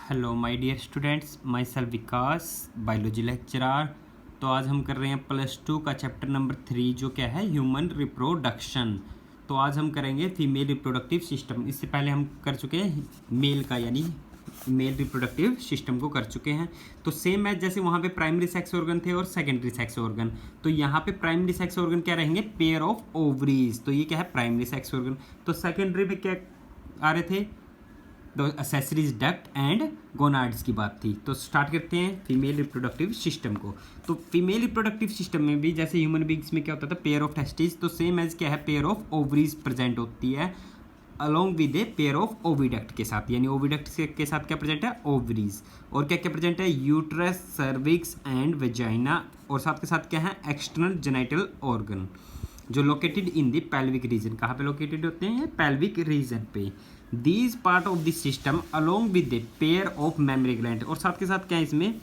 Hello my dear students, myself Vikas, biology lecturer. तो आज हम कर रहे हैं +2 का चैप्टर नंबर 3 जो क्या है ह्यूमन रिप्रोडक्शन। तो आज हम करेंगे फीमेल रिप्रोडक्टिव सिस्टम। इससे पहले हम कर चुके हैं मेल का यानी मेल रिप्रोडक्टिव सिस्टम को कर चुके हैं। तो सेम है जैसे वहाँ पे प्राइमरी सेक्स ऑर्गन थे और सेकेंडरी सेक्स ऑर्गन, तो यहाँ पे प्राइमरी सेक्स ऑर्गन क्या रहेंगे, पेयर ऑफ ओवरीज। तो ये क्या है प्राइमरी सेक्स ऑर्गन। तो सेकेंडरी में क्या आ रहे थे, तो एसेसरीज, डक्ट एंड गोनाड्स की बात थी। तो स्टार्ट करते हैं फीमेल रिप्रोडक्टिव सिस्टम को। तो फीमेल रिप्रोडक्टिव सिस्टम में भी जैसे ह्यूमन बींग्स में क्या होता था पेयर ऑफ टेस्टिस, तो सेम एज क्या है पेयर ऑफ ओवरीज प्रेजेंट होती है along with a pair of oviduct के साथ, यानी ओविडक्ट के साथ क्या प्रेजेंट है ओवरीज। और क्या क्या प्रेजेंट है यूट्रस, सर्विक्स एंड वेजाइना, और साथ के साथ क्या है एक्सटर्नल जेनिटल ऑर्गन जो located in the pelvic region. कहाँ पे लोकेटेड होते हैं, पेल्विक रीजन पे। These part of this system along with the pair of mammary gland, और साथ के साथ क्या है इसमें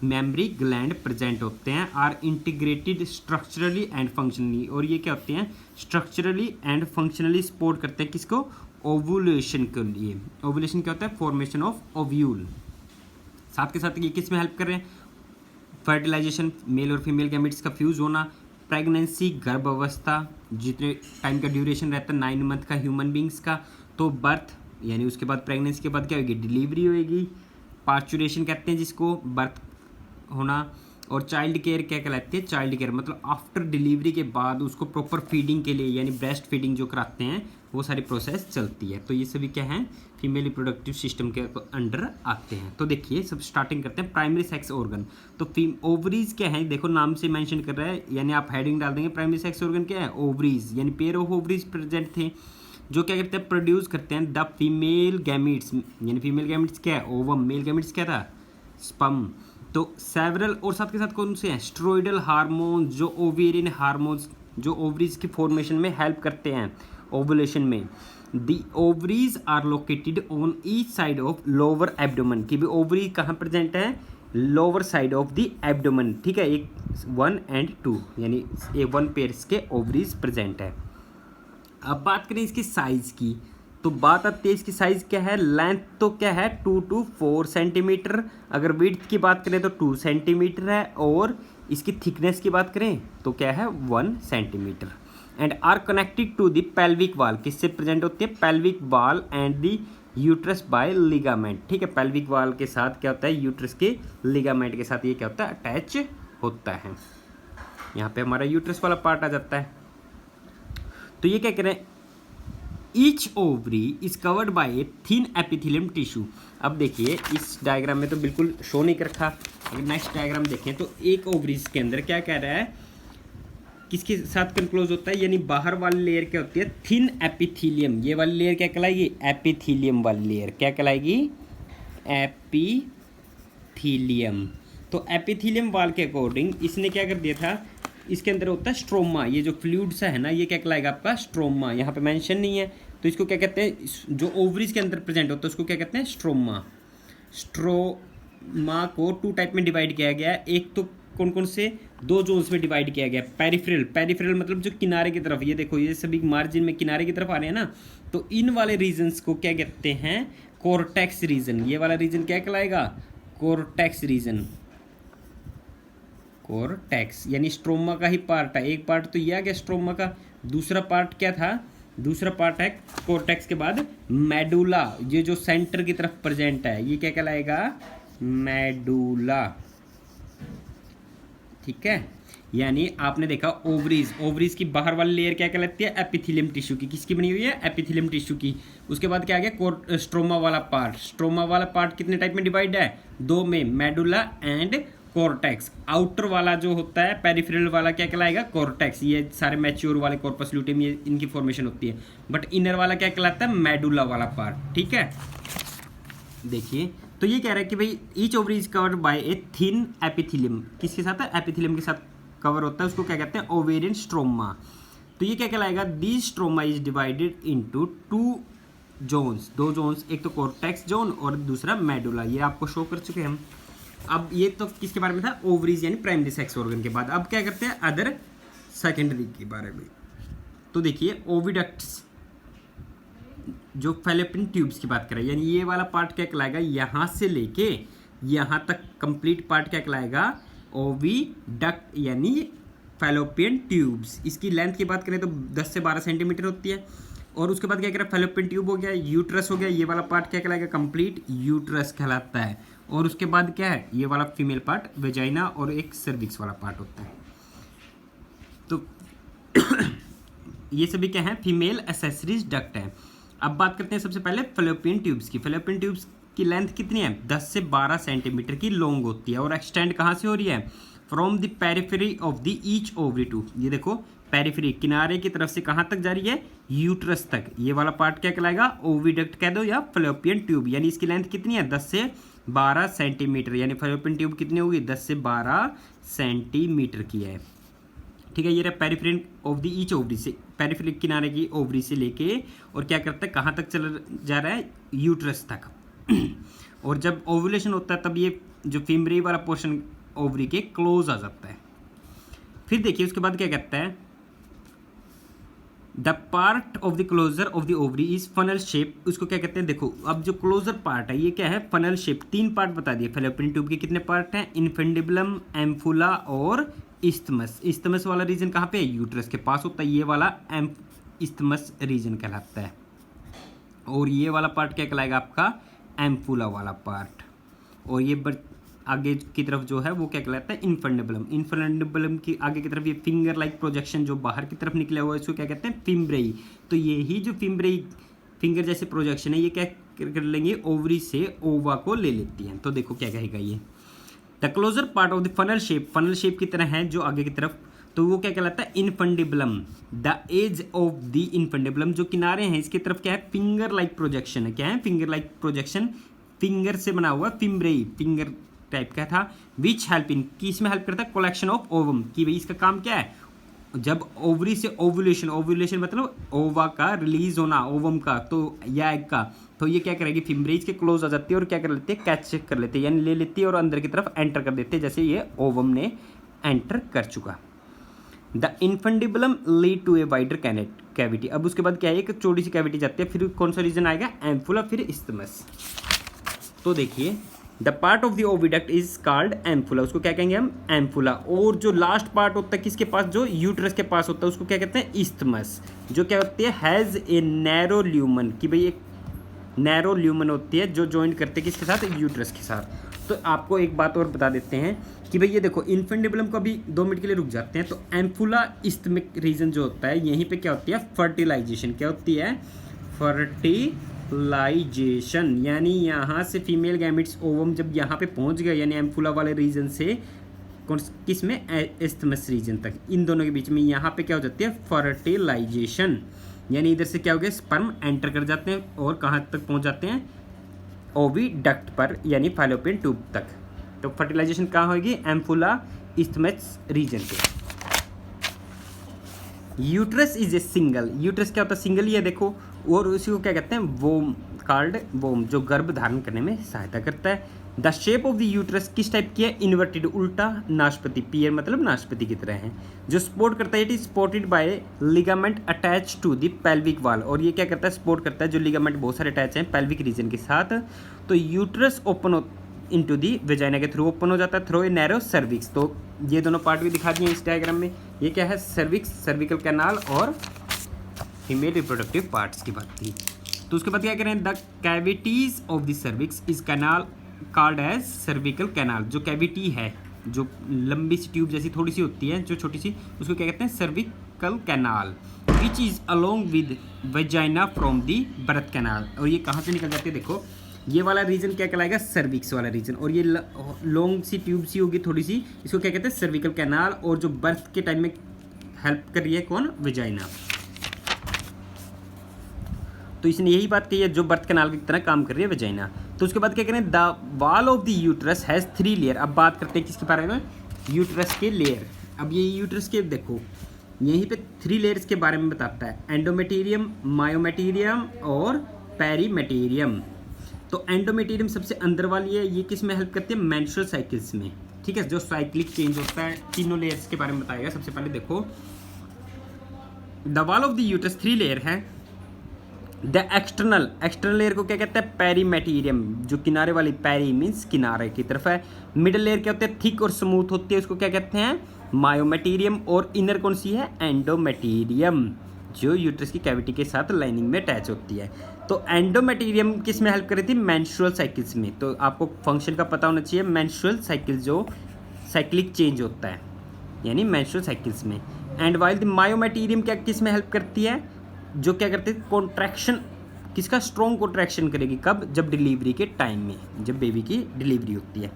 मेमरी ग्लैंड प्रेजेंट होते हैं, are integrated structurally and functionally. और ये क्या होते हैं स्ट्रक्चरली एंड फंक्शनली सपोर्ट करते हैं किसको, ओवुलेशन के लिए। ओवुलेशन क्या होता है, फॉर्मेशन ऑफ ओव्यूल। साथ के साथ ये किस में हेल्प कर रहे हैं, फर्टिलाइजेशन, मेल और फीमेल गैमेट्स का फ्यूज होना, प्रेगनेंसी, गर्भावस्था, जितने टाइम का ड्यूरेशन रहता है 9 मंथ का ह्यूमन बींग्स का, तो बर्थ यानी उसके बाद प्रेगनेंसी के बाद क्या होगी, डिलीवरी होगी, पार्चुरेशन कहते हैं जिसको, बर्थ होना। और चाइल्ड केयर क्या कहलाती है, चाइल्ड केयर मतलब आफ्टर डिलीवरी के बाद उसको प्रॉपर फीडिंग के लिए यानी ब्रेस्ट फीडिंग जो कराते हैं वो सारी प्रोसेस चलती है। तो ये सभी क्या हैं फीमेल रिप्रोडक्टिव सिस्टम के अंडर आते हैं। तो देखिए सब स्टार्टिंग करते हैं प्राइमरी सेक्स ऑर्गन। तो ओवरीज क्या है, देखो नाम से मेंशन कर रहा है, यानी आप हेडिंग डाल देंगे प्राइमरी सेक्स ऑर्गन क्या है ओवरीज, यानी पेयर ऑफ ओवरीज प्रेजेंट थे जो क्या करते हैं प्रोड्यूस करते हैं द फीमेल गैमिट्स, यानी फीमेल गैमिट्स क्या है ओवम, मेल गैमिट्स क्या था स्पर्म। तो सेवरल, और साथ के साथ कौन से हैं स्टेरॉयडल हार्मोन्स जो ओवेरियन हार्मोन्स जो ओवरीज की फॉर्मेशन में हेल्प करते हैं ओवुलेशन में। The ovaries are located on each side of lower abdomen, की भी ओवरी कहाँ प्रेजेंट है, lower side of the abdomen, ठीक है, एक 1 and 2 यानी ए 1 पेयर्स के ओवरीज प्रेजेंट है। अब बात करें इसकी साइज की, तो बात आती है इसकी साइज क्या है, लेंथ तो क्या है 2 to 4 सेंटीमीटर, अगर विड्थ की बात करें तो 2 सेंटीमीटर है, और इसकी थिकनेस की बात करें तो क्या है 1 centimetre. And are connected to the pelvic wall, किससे प्रेजेंट होती है pelvic wall and the uterus by ligament, ठीक है, पेल्विक वाल के साथ क्या होता है यूट्रस के लिगामेंट के साथ ये क्या होता है अटैच होता है। यहाँ पे हमारा यूट्रस वाला पार्ट आ जाता है। तो ये क्या करें, each ovary is covered by a thin epithelium tissue. अब देखिए इस डायग्राम में तो बिल्कुल शो नहीं कर रखा, अगर नेक्स्ट डायग्राम देखें तो एक ओवरीज के अंदर क्या कह रहा है किसके साथ कंक्लोज होता है, यानी बाहर वाली लेयर क्या होती है थिन एपिथेलियम, ये वाली लेयर क्या कहलाएगी एपिथेलियम वाली लेयर, क्या कहलाएगी एपिथेलियम। तो एपिथेलियम वाल के अकॉर्डिंग इसने क्या कर दिया था, इसके अंदर होता है स्ट्रोमा, ये जो फ्लूइड्स है ना ये क्या कहलाएगा आपका स्ट्रोमा, यहाँ पे मेंशन नहीं है तो इसको क्या कहते हैं, जो ओवरीज के अंदर प्रेजेंट होता है उसको क्या कहते हैं स्ट्रोमा। स्ट्रोमा को 2 टाइप में डिवाइड किया गया है, एक तो कौन कौन से 2 जोन्स में डिवाइड किया गया, पेरिफेरल, पेरिफेरल मतलब जो किनारे की तरफ, ये देखो ये सभी मार्जिन में किनारे की तरफ आ रहे हैं ना, तो इन वाले रीजन्स को क्या कहते हैं कोर्टेक्स रीजन, ये वाला रीजन क्या कहलाएगा कोर्टेक्स रीजन, कोर्टेक्स यानी स्ट्रोमा का ही पार्ट है, एक पार्ट तो ये आ गया स्ट्रोमा का, दूसरा पार्ट क्या था, दूसरा पार्ट है कोर्टेक्स के बाद मेडुला, ये जो सेंटर की तरफ प्रेजेंट है ये क्या कहलाएगा मेडुला, ठीक है। यानी आपने देखा ओवरीज, ओवरीज की बाहर वाली लेयर क्या कहलाती है एपिथेलियम टिश्यू की, किसकी बनी हुई है एपिथेलियम टिश्यू की। उसके बाद क्या आ गया स्ट्रोमा वाला पार्ट, स्ट्रोमा वाला पार्ट कितने टाइप में डिवाइड है 2 में, मेडुला एंड कॉर्टेक्स। आउटर वाला जो होता है पेरिफेरल वाला क्या कहलाएगा कॉर्टेक्स, ये सारे मैच्योर वाले कॉर्पस ल्यूटेम ये इनकी फॉर्मेशन होती है, बट इनर वाला क्या कहलाता है मेडुला वाला पार्ट, ठीक है। देखिए तो ये कह रहा है कि भाई each ovary is covered by a thin epithelium, किसके साथ है एपिथेलियम के साथ कवर होता है, उसको क्या कहते हैं ओवेरियन स्ट्रोमा। तो ये क्या कहलाएगा this stroma is divided into 2 zones, 2 zones, एक तो कॉर्टेक्स जोन और दूसरा मेडुला, ये आपको शो कर चुके हैं हम। अब ये तो किसके बारे में था ओवरीज यानी प्राइमरी सेक्स ऑर्गन के बाद, अब क्या करते हैं अदर सेकेंडरी के बारे में। तो देखिए ओविडक्ट्स जो फैलोपियन ट्यूब्स की बात करें, यानी ये वाला पार्ट क्या कहलाएगा, यहाँ से लेके यहाँ तक कंप्लीट पार्ट क्या कहलाएगा, ओविडक्ट यानी फैलोपियन ट्यूब्स। इसकी लेंथ की बात करें तो 10 से 12 सेंटीमीटर होती है। और उसके बाद क्या कह रहा है, फैलोपियन ट्यूब हो गया, यूट्रस हो गया, ये वाला पार्ट क्या कहलाएगा, कंप्लीट यूट्रस कहलाता है। और उसके बाद क्या है, ये वाला फीमेल पार्ट वेजाइना और एक सर्विक्स वाला पार्ट होता है। तो ये सभी क्या है, फीमेल एक्सेसरीज डक्ट है। अब बात करते हैं सबसे पहले फैलोपियन ट्यूब्स की। फैलोपियन ट्यूब्स की लेंथ कितनी है, 10 से 12 सेंटीमीटर की लॉन्ग होती है। और एक्सटेंड कहाँ से हो रही है, from the periphery of the each ovary to. ये देखो पेरिफेरी किनारे की तरफ से कहाँ तक जा रही है, यूट्रस तक। ये वाला पार्ट क्या कहलाएगा, ओविडक्ट कह दो या फैलोपियन ट्यूब। यानी इसकी लेंथ कितनी है, 10 से 12 सेंटीमीटर। यानी फैलोपियन ट्यूब कितनी होगी, 10 से 12 सेंटीमीटर की है। ठीक है, ये रहा periphery of the each ovary से, पेरिफेरी किनारे की ओवरी से लेके और क्या करता है, कहाँ तक चल जा रहा है, यूट्रस तक। और जब ओव्यूलेशन होता है तब ये जो फीमरी वाला पोर्शन ओवरी के क्लोज आ जाता है। फिर देखिए उसके बाद क्या कहता है, the part of the closer of the ovary is funnel shape. उसको क्या कहते हैं, देखो अब जो क्लोजर पार्ट है ये क्या है, फनल शेप। 3 पार्ट बता दिए फैलोपियन ट्यूब के, कितने पार्ट हैं, इन्फेंडिबुलम, एम्फुला और इस्थमस। इस्थमस वाला रीजन कहाँ पे है, यूट्रस के पास होता है, ये वाला इस्थमस रीजन कहलाता है। और ये वाला पार्ट क्या कहलाएगा आपका, एम्फुला वाला पार्ट। और ये आगे की तरफ जो है वो क्या कहलाता है, इन्फेंडिबुलम। इन्फेंडिबुलम की आगे की तरफ ये फिंगर लाइक प्रोजेक्शन जो बाहर की तरफ निकला हुआ है इसको क्या कहते हैं, फिम्ब्रेई। तो ये ही जो फिम्ब्रेई फिंगर जैसे प्रोजेक्शन है ये क्या कर लेंगे, ओवरी से ओवा को ले लेती हैं। तो देखो क्या कहेगा ये, the closer part of the funnel shape की तरह है जो आगे की तरफ, तो वो क्या कहलाता है, infundibulum. The edge of the infundibulum, जो किनारे हैं इसकी तरफ क्या है, फिंगर लाइक प्रोजेक्शन है। क्या है, फिंगर लाइक प्रोजेक्शन, फिंगर से बना हुआ फिम्ब्रेई, फिंगर टाइप का था। विच हेल्प इन, की इसमें हेल्प करता है, कलेक्शन ऑफ ओवम, कि भाई इसका काम क्या है, जब ओवरी से ओव्यूलेशन, ओव्यूलेशन मतलब ओवा का रिलीज होना, ओवम का तो या एग का, तो ये क्या करेगी, फिम्ब्रेज के क्लोज आ जाती है और क्या कर लेती है, कैच कर लेते हैं, यानी ले लेती है और अंदर की तरफ एंटर कर देते हैं, जैसे ये ओवम ने एंटर कर चुका। The infundibulum lead to a wider cavity. अब उसके बाद क्या है, एक चौड़ी सी कैविटी जाती है। फिर कौन सा रीजन आएगा, एम्फुला, फिर इस्थमस। तो देखिए the part of the oviduct is called ampulla, उसको क्या कहेंगे हम, एम्फुला। और जो लास्ट पार्ट होता है किसके पास, जो यूट्रस के पास होता है उसको क्या कहते हैं, इस्थमस, जो क्या होती है, हैज़ ए नैरो ल्यूमन, कि भाई एक नैरो ल्यूमन होती है जो ज्वाइन करते हैं किसके साथ, यूट्रस के साथ। तो आपको एक बात और बता देते हैं कि भाई ये देखो इन्फेंडिबुलम को अभी 2 मिनट के लिए रुक जाते हैं। तो एम्फुला इस्थमिक रीजन जो होता है यहीं पे क्या होती है, फर्टिलाइजेशन। क्या होती है, फर्टिलाइजेशन। यानी यहाँ से फीमेल गैमेट्स ओवम जब यहाँ पे पहुँच गए, यानी एम्फुला वाले रीजन से किस में, इस्थमस रीजन तक, इन दोनों के बीच में यहाँ पे क्या हो जाती है, फर्टिलाइजेशन। यानी इधर से क्या हो गया, स्पर्म एंटर कर जाते हैं और कहाँ तक पहुँच जाते हैं, ओविडक्ट पर, यानी फैलोपियन ट्यूब तक। तो फर्टिलाइजेशन कहाँ होगी, एम्फुला इस्थमस रीजन पे। Uterus is a single, uterus क्या होता है, सिंगल ही है देखो। और उसी को क्या कहते हैं, वोम, कार्ड वोम, जो गर्भ धारण करने में सहायता करता है। The shape of the uterus किस टाइप की है, इन्वर्टेड, उल्टा नाशपति, पियर मतलब नाशपति की तरह है। जो सपोर्ट करता है, it is supported by ligament attach to the pelvic wall. और ये क्या करता है, सपोर्ट करता है, जो लिगामेंट बहुत सारे अटैच हैं पेल्विक रीजन के साथ। तो uterus open into the vagina के थ्रू ओपन हो जाता है, थ्रू ए नैरो सर्विक्स। तो ये दोनों पार्ट भी दिखा दिए इस डायग्राम में। ये क्या है, सर्विक्स, सर्विकल कैनाल और फीमेल रिप्रोडक्टिव पार्ट्स की बात थी। तो उसके बाद क्या करें, the cavities of the cervix is canal called as cervical canal. जो कैविटी है, जो लंबी सी ट्यूब जैसी थोड़ी सी होती है, जो छोटी सी, उसको क्या कहते हैं, cervical canal. Which is along with vagina from the birth canal. और ये कहाँ से निकल जाती है, देखो ये वाला रीजन क्या कहलाएगा, सर्विक्स वाला रीजन। और ये लॉन्ग सी ट्यूब सी होगी थोड़ी सी, इसको क्या कहते हैं, सर्विकल कैनाल। और जो बर्थ के टाइम में हेल्प कर रही है कौन, वेजाइना। तो इसने यही बात कही है, जो बर्थ कैनाल की तरह काम कर रही है वेजाइना। तो उसके बाद क्या करें, the wall of the uterus has 3 layer. अब बात करते हैं किसके बारे में, यूट्रस के लेयर। अब ये यूट्रस के देखो यहीं पे 3 लेयर्स के बारे में बताता है, एंडोमेटेरियम, मायोमेटेरियम और पेरीमेटेरियम। तो एंडोमेटेरियम सबसे अंदर वाली है, ये किस में हेल्प करती है, मेंस्ट्रुअल साइकिल्स में। ठीक है, जो साइक्लिक चेंज होता है, तीनों लेयर्स के बारे में बताएगा। सबसे पहले देखो the wall of the uterus 3 layer है, द एक्सटर्नल लेयर को क्या कहते हैं, पेरीमेटीरियम, जो किनारे वाली, पेरी मीन्स किनारे की तरफ है। मिडल लेयर क्या होते हैं, थिक और स्मूथ होती है, उसको क्या कहते हैं, मायोमेटीरियम। और इनर कौन सी है, एंडोमेटीरियम, जो यूट्रस की कैविटी के साथ लाइनिंग में अटैच होती है। तो एंडोमेटीरियम किस में हेल्प कर रही थी, मेंस्ट्रुअल साइकिल्स में। तो आपको फंक्शन का पता होना चाहिए, मेंस्ट्रुअल साइकिल जो साइक्लिक चेंज होता है, यानी मेंस्ट्रुअल साइकिल्स में। एंड वाइल द मायोमेटीरियम क्या किस में हेल्प करती है, जो क्या करती है, कॉन्ट्रैक्शन, किसका, स्ट्रॉन्ग कॉन्ट्रैक्शन करेगी, कब, जब डिलीवरी के टाइम में, जब बेबी की डिलीवरी होती है।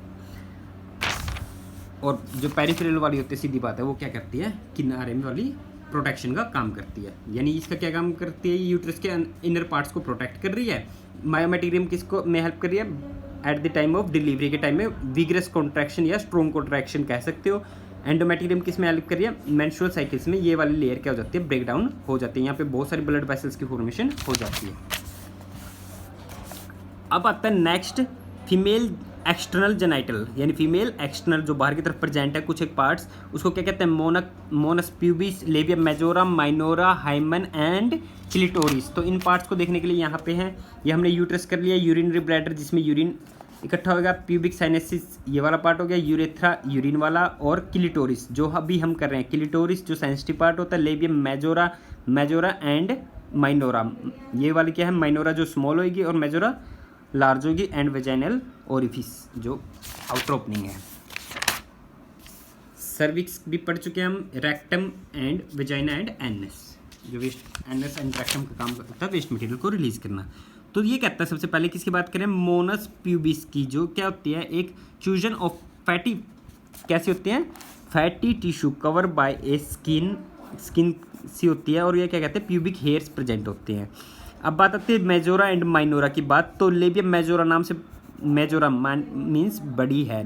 और जो पेरिफेरल वाली होती है, सीधी बात है, वो क्या करती है, किनारे में वाली प्रोटेक्शन का काम करती है। यानी इसका क्या काम करती है, यूट्रस के इनर पार्ट्स को प्रोटेक्ट कर रही है। मायोमेटीरियम किसको में हेल्प कर रही है, at the time of delivery के टाइम में विगरस कॉन्ट्रैक्शन या स्ट्रॉन्ग कॉन्ट्रैक्शन कह सकते हो। एंडोमेटीरियम किस में हेल्प कर रही है, मेंस्ट्रुअल साइकिल्स में ये वाली लेयर क्या हो जाती है, ब्रेक डाउन हो जाती है, यहाँ पे बहुत सारी ब्लड वेसल्स की फॉर्मेशन हो जाती है। अब आता है नेक्स्ट, फीमेल एक्सटर्नल जेनाइटल, यानी फीमेल एक्सटर्नल जो बाहर की तरफ प्रेजेंट है कुछ एक पार्ट्स, उसको क्या कहते हैं, mons pubis, labium majora, minora, hymen and clitoris. तो इन पार्ट्स को देखने के लिए यहाँ पे हैं, ये हमने यूट्रस कर लिया, यूरिनरी ब्लैडर जिसमें यूरिन इकट्ठा होगा, प्यूबिक साइनेसिस ये वाला पार्ट हो गया, यूरेथ्रा यूरिन वाला, और क्लिटोरिस जो अभी हम कर रहे हैं, क्लिटोरिस जो सेंसिटिव पार्ट होता है, लेबियम मेजोरा एंड माइनोरा, ये वाली क्या है, माइनोरा जो स्मॉल होगी और मेजोरा लार्ज होगी, एंड वेजाइनल ओरिफिस जो आउटर ओपनिंग है। सर्विक्स भी पढ़ चुके हैं हम, rectum and vagina and anus, जो वेस्ट एनस एंड रेक्टम का काम करता है वेस्ट मटेरियल को रिलीज करना। तो ये कहता है, सबसे पहले किसकी बात करें, मोनस प्यूबिस की, जो क्या होती है, एक फ्यूजन ऑफ फैटी, कैसी होती है, fatty tissue cover by a skin सी होती है, और ये क्या कहते हैं, प्यूबिक हेयर्स प्रेजेंट होते हैं। अब बात आती है मेजोरा एंड माइनोरा की बात। तो लेबियम मेजोरा नाम से, मेजोरा मीन्स बड़ी है,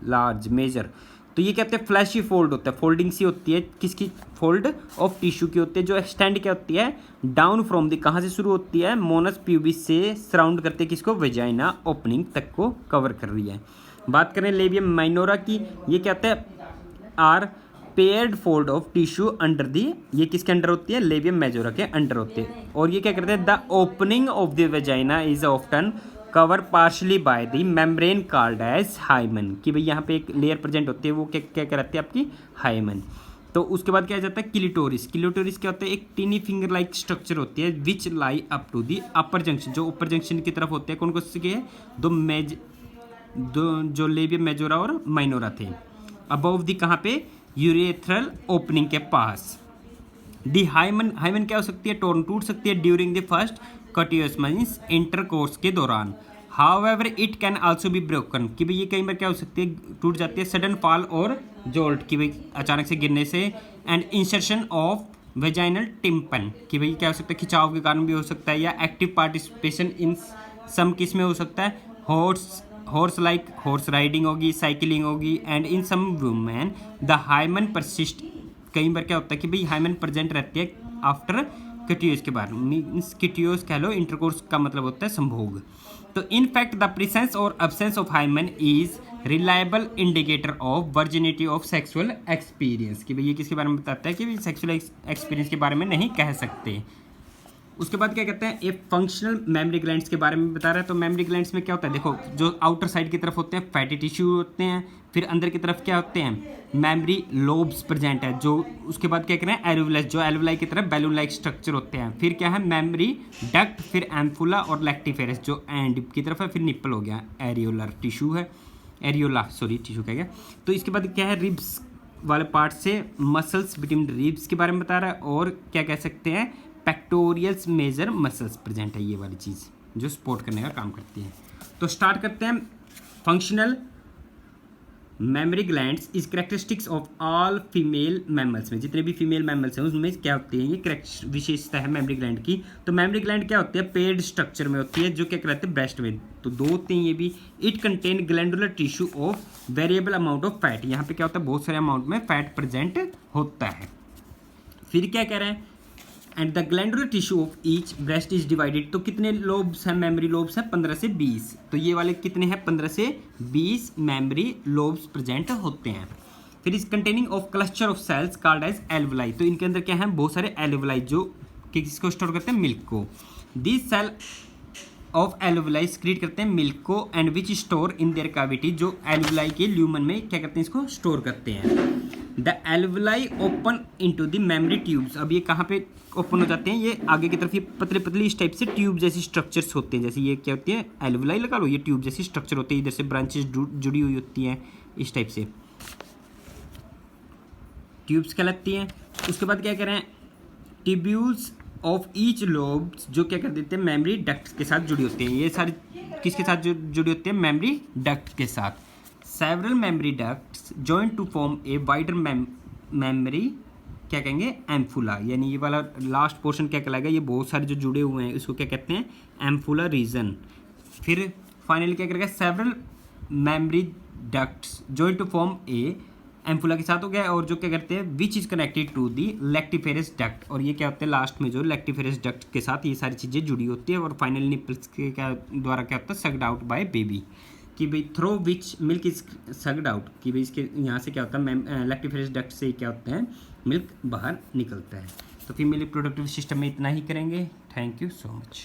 लार्ज, मेजर। तो ये कहते हैं फ्लैशी फोल्ड होता है, फोल्डिंग सी होती है, किसकी, फोल्ड ऑफ टिश्यू की होती है, जो एक्सटेंड क्या होती है, डाउन फ्रॉम द, कहाँ से शुरू होती है, मोनस प्यूबिस से सराउंड करते किसको, वेजाइना ओपनिंग तक को कवर कर रही है। बात करें लेबियम माइनोरा की, ये कहते हैं are paired fold of tissue under the, ये किसके अंडर होती है, लेबियम मेजोरा के अंडर होते हैं। और ये क्या करते हैं, the opening of the vagina is often cover partially by the membrane called as hymen, कि भाई यहाँ पे एक लेयर प्रेजेंट होती है, वो क्या क्या कहती है आपकी, हाइमन। तो उसके बाद क्या जाता है, क्लिटोरिस। क्लिटोरिस क्या होता है, एक टीनी फिंगर लाइक स्ट्रक्चर होती है, which lie up to the upper junction, जो ऊपर जंक्शन की तरफ होते हैं, कौन कौन से, दो जो लेबियम मेजोरा और माइनोरा थे, अबव दी कहाँ पे, यूरेथ्रल ओपनिंग के पास। दी हाइमन क्या हो सकती है, टोर्न, टूट सकती है, during the first coitus means intercourse के दौरान। However it can also be broken, कि भाई ये कई बार क्या हो सकती है, टूट जाती है, सडन फॉल और जोल्ट, कि भाई अचानक से गिरने से, एंड इंसर्शन ऑफ वेजाइनल टिम्पन, कि भाई क्या हो सकता है, खिंचाव के कारण भी हो सकता है, या एक्टिव पार्टिसिपेशन इन सम, किस में हो सकता है, हॉर्स राइडिंग होगी, साइकिलिंग होगी, and in some women the hymen persist, कई बार क्या होता है कि भाई हाइमन प्रेजेंट रहती है आफ्टर कटियोस के बाद, मीन्स कटियोस कह लो, इंटरकोर्स का मतलब होता है संभोग। तो इन फैक्ट द प्रेजेंस और absence of hymen is reliable indicator of virginity of sexual experience, कि भाई ये किसके बारे में बताता है, कि भाई सेक्सुअल एक्सपीरियंस के बारे में नहीं कह सकते। उसके बाद क्या कहते हैं, एक फंक्शनल मेमोरी ग्लैंड्स के बारे में बता रहा है। तो मेमोरी ग्लैंड्स में क्या होता है, देखो जो आउटर साइड की तरफ होते हैं फैटी टिश्यू होते हैं, फिर अंदर की तरफ क्या होते हैं, मेमोरी लोब्स प्रेजेंट है, जो उसके बाद क्या करें, एल्वुलस, जो एल्वुलाई की तरफ बैलून लाइक स्ट्रक्चर होते हैं, फिर क्या है, मेमोरी डक्ट, फिर एम्फुला और लैक्टिफेरस जो एंड की तरफ है, फिर निप्पल हो गया, एरियोलर टिश्यू है, टिश्यू कह गया। तो इसके बाद क्या है, रिब्स वाले पार्ट से मसल्स बिटवीन रिब्स के बारे में बता रहा है, और क्या कह सकते हैं, पेक्टोरियल्स मेजर मसल्स प्रेजेंट है, ये वाली चीज़ जो सपोर्ट करने का काम करती है। तो स्टार्ट करते हैं, functional mammary glands is characteristics of all female mammals में, जितने भी फीमेल मैमल्स हैं उसमें क्या होती है, ये विशेषता है मेमोरी ग्लैंड की। तो मेमोरी ग्लैंड क्या होती है, पेड स्ट्रक्चर में होती है, जो क्या कहते हैं, ब्रेस्ट में। तो दो होते हैं ये भी। It contain glandular tissue of variable amount of fat, यहाँ पे क्या होता है, बहुत सारे अमाउंट में फैट प्रेजेंट होता है। फिर क्या कह रहे हैं, and the glandular tissue of each breast is divided, तो कितने लोब्स हैं, मेमोरी लोब्स हैं 15 से 20। तो ये वाले कितने हैं, 15 से 20 मेमोरी लोब्स प्रेजेंट होते हैं। फिर इस containing of cluster of cells called as alveoli, तो इनके अंदर क्या है, बहुत सारे एल्वुलाई जो किसको स्टोर करते हैं, मिल्क को। This cell of alveoli create करते हैं मिल्क को and which store in their cavity, जो एल्वुलाई के ल्यूमन में क्या करते हैं, इसको स्टोर करते हैं। The alveoli open into the mammary tubes, अब ये कहाँ पे ओपन हो जाते हैं, ये आगे की तरफ ये पतले पतले इस टाइप से ट्यूब जैसी स्ट्रक्चर्स होते हैं, जैसे ये क्या होती है एल्वुलाई लगा लो, ये ट्यूब जैसी स्ट्रक्चर होती है, इधर से ब्रांचेस जुड़ी हुई होती हैं इस टाइप से ट्यूब्स कहलाती हैं। उसके बाद क्या करें, ट्यूब्यूल्स ऑफ ईच लोब्स जो क्या कर देते हैं मेमोरी डक्ट्स के साथ जुड़ी होती हैं, ये सारी किसके साथ जुड़ी होती है, मेमोरी डक्ट के साथ। Several memory ducts join to form a wider mammary क्या कहेंगे, एम्फुला, यानी ये वाला लास्ट पोर्शन क्या कहलाएगा, ये बहुत सारे जो जुड़े हुए हैं इसको क्या कहते हैं, एम्फुला रीजन। फिर फाइनली क्या करेगा, several memory ducts join to form a ampulla के साथ हो गया, और जो क्या करते हैं which is connected to the lactiferous duct, और ये क्या होते हैं लास्ट में जो लैक्टिफेरस डक्ट के साथ ये सारी चीज़ें जुड़ी होती है, और फाइनली निपल्स के क्या द्वारा क्या होता है, सग्ड आउट बाय बेबी, कि भाई through which milk is sucked out, कि भाई इसके यहाँ से क्या होता है लैक्टिफेरस डक्ट से क्या होता है मिल्क बाहर निकलता है। तो फीमेल रिप्रोडक्टिव सिस्टम में इतना ही करेंगे। Thank you so much.